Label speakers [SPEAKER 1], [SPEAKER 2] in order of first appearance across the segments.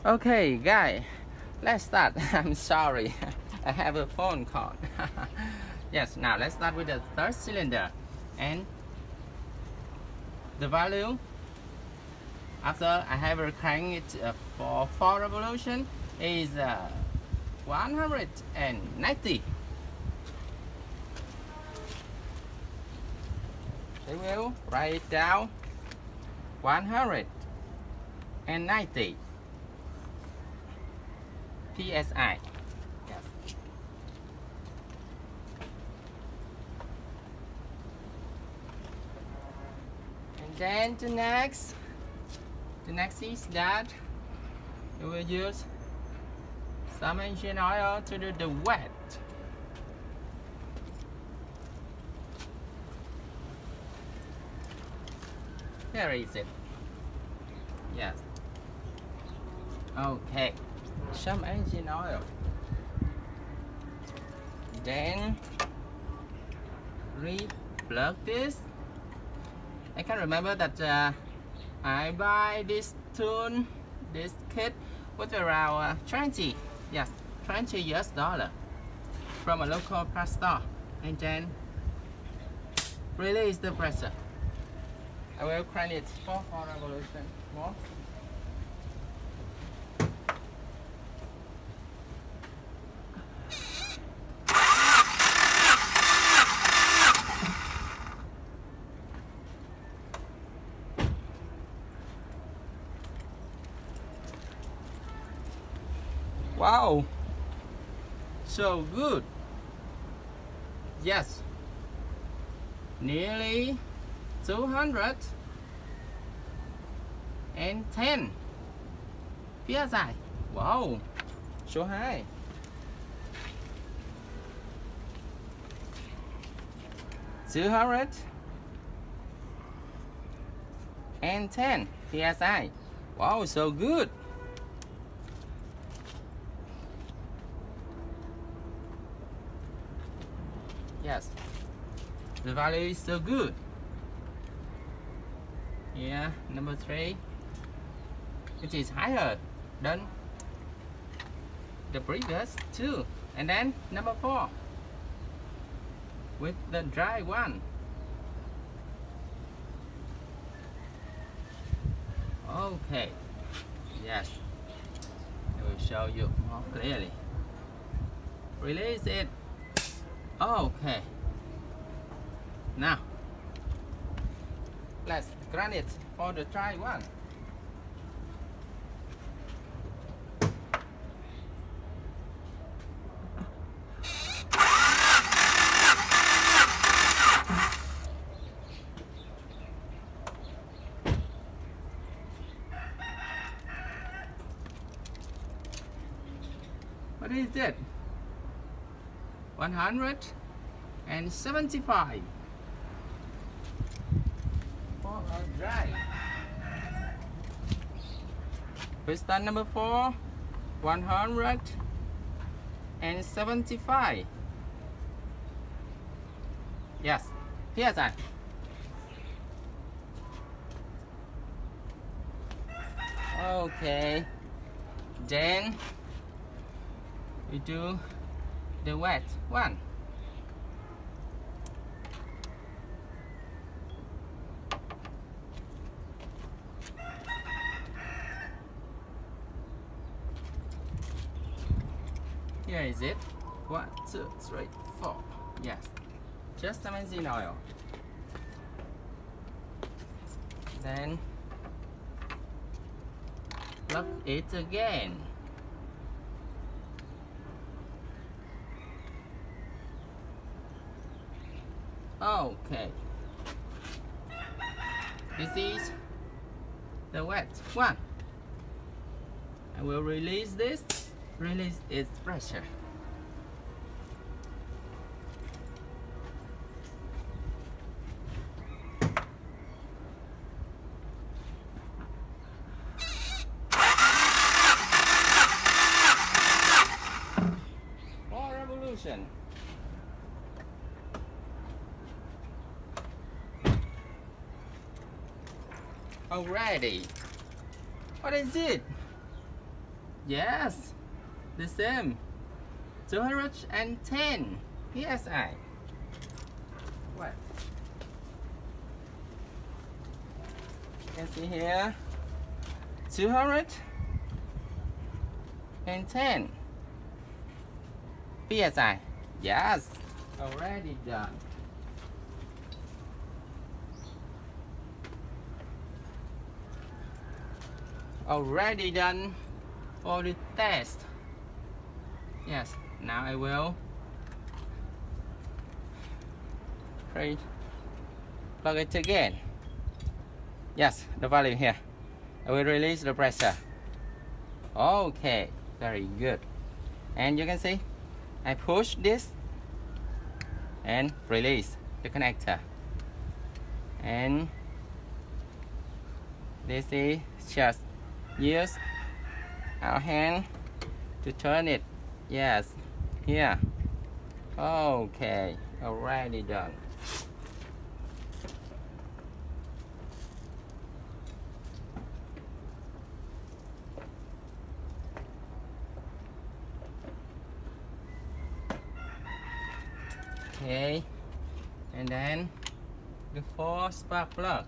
[SPEAKER 1] Okay, guy, let's start. I'm sorry, I have a phone call. Yes, now let's start with the third cylinder. And the value after I have cranked it for 4 revolutions is 190. I will write it down. 190 psi. Yes. And then the next is that you will use some engine oil to do the wet. Here is it. Yes. Okay. Some engine oil. Then re-plug this. I can remember that I buy this tool, this kit, with around 20 US dollar from a local parts store. And then release the pressure. I will crank it for 4 revolutions more. Wow, so good. Yes, nearly 210 psi. Wow, so high. 210 psi. Wow, so good. Yes, the value is so good. Yeah, number 3, it is higher than the previous 2. And then number 4, with the dry one. Okay, yes, I will show you more clearly. Release it. Okay, now let's crank it for the dry one. What is it? 175 for a dry. Piston number 4, 175. Yes, psi. Okay, then we do the wet one. Here is it. 1, 2, 3, 4. Yes, just some engine oil. Then plug it again. Okay, this is the wet one. I will release this, release its pressure. More revolution. Already. What is it? Yes, the same. 210 psi. What? You can see here 210 psi. Yes, already done. Already done for the test. Yes, now I will plug it again. Yes, the value here. I will release the pressure. Okay, very good. And you can see I push this and release the connector. And this is just use our hand to turn it. Yes, here. Okay, already done. Okay, and then the 4 spark plug.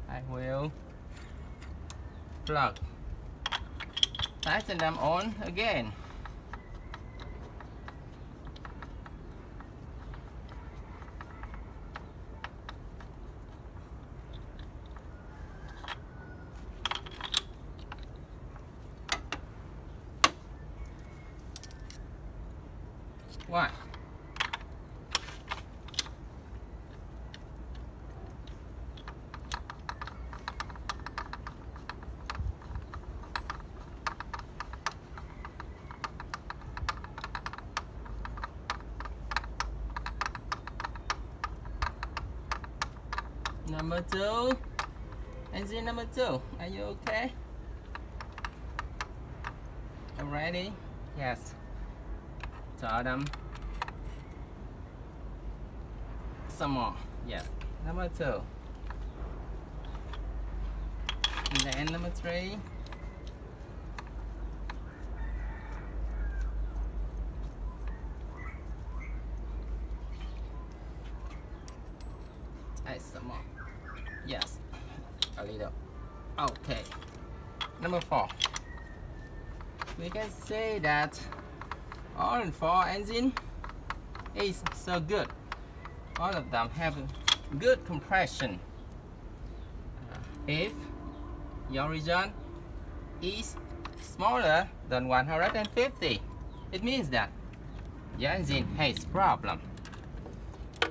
[SPEAKER 1] I will plug, tighten them on again. One. Number 2, engine number 2, are you okay? Are you ready? Yes. Turn them. Some more. Yes. Number 2. And then number 3. Some more. Yes, a little. Okay. Number 4. We can say that all 4 engine is so good. All of them have good compression. If your region is smaller than 150, it means that your engine has problem.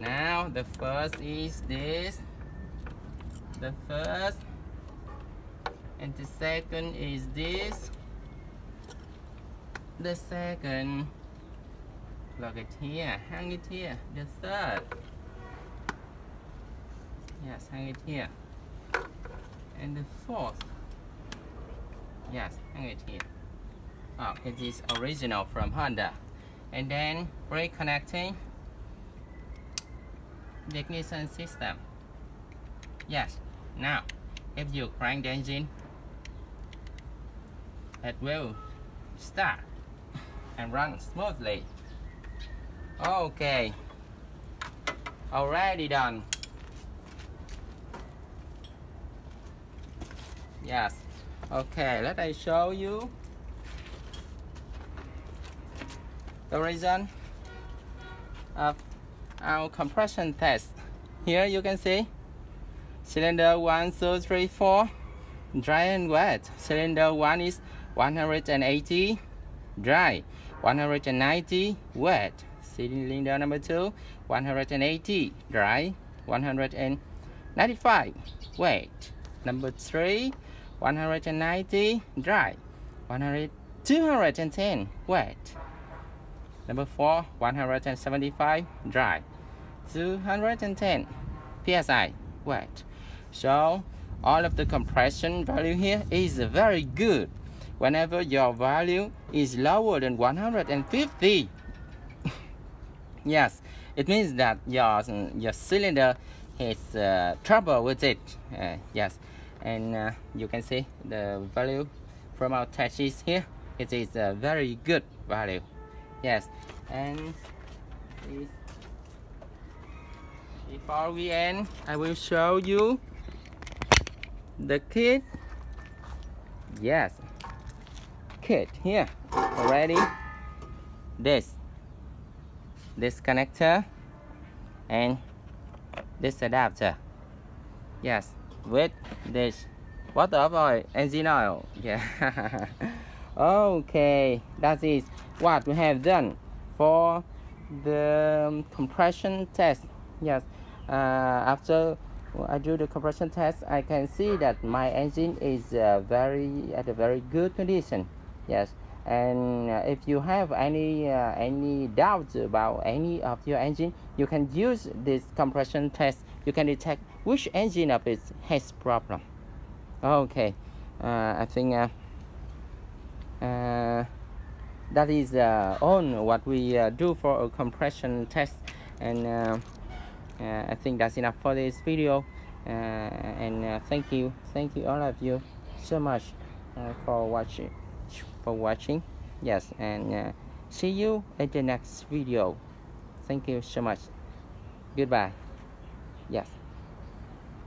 [SPEAKER 1] Now the first is this. The first and the second is this. The second, plug it here, hang it here. The third, yes, hang it here. And the fourth, yes, hang it here. Oh, it is original from Honda. And then brake connecting the ignition system. Yes, now if you crank the engine, it will start and run smoothly. Okay, already done. Yes, okay, let me show you the result of our compression test. Here you can see cylinder 1, 2, 3, 4 dry and wet. Cylinder 1 is 180 dry, 190 wet. Cylinder number 2, 180 dry, 195 wet. Number 3, 190 dry, 210 wet. Number 4, 175 dry, 210 psi wet. So all of the compression value here is very good. Whenever your value is lower than 150, yes, it means that your cylinder has trouble with it. Yes, and you can see the value from our test is here. It is a very good value. Yes, and before we end, I will show you the kit. Yes, kit here already. This connector and this adapter. Yes, with this water of oil, engine oil. Yeah. Okay, that is what we have done for the compression test. Yes, after I do the compression test, I can see that my engine is at a very good condition. Yes, and if you have any doubts about any of your engine, you can use this compression test. You can detect which engine of it has problem. Okay, I think that is all what we do for a compression test, and I think that's enough for this video. And thank you all of you so much for watching. Yes, and see you in the next video. Thank you so much. Goodbye. Yes.